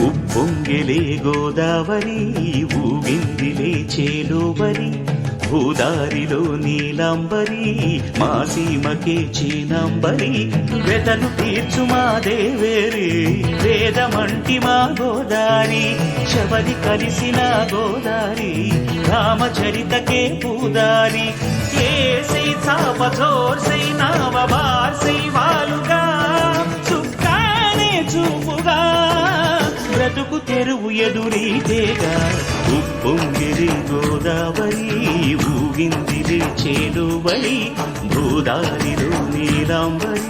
ఉప్పొంగిలే గోదావరి ఊగిందిలే చేలోబరి భూదారిలో నీలాంబరి మా సీమకే చీనాంబరి వెతలు తీర్చు మా దేవేరి వేదమంటి మా గోదారి శబరి కలిసిన గోదారి రామచరితకే పూదారి ఏసై చాపజోర్సై నావబార్సై వాలుగా చుక్కానే చూపుగా బ్రతుకు తెరువు ఎదురీతేగా ఉప్పొంగిరి గోదావరి ఊగిందిరి చేలువరి భూదారిలో నీలాంబరి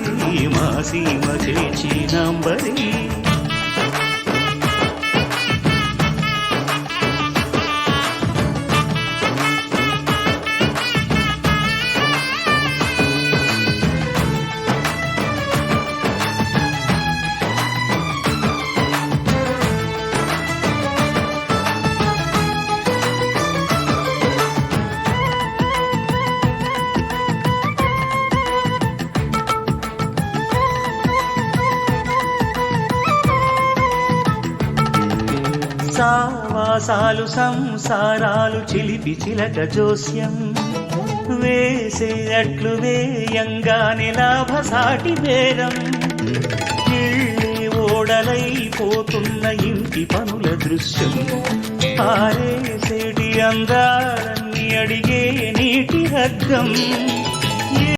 మా సీమ చేచినాంబరి సావాసాలు సంసారాలు చిలిపి చిలక జోస్యం వేసేటట్లు వేయంగానే లాభసాటి బేరం ఇళ్ళే ఓడలైపోతున్న ఇంటి పనుల దృశ్యం ఆరేసేటి అందాలన్నీ అడిగే నీటి హద్దం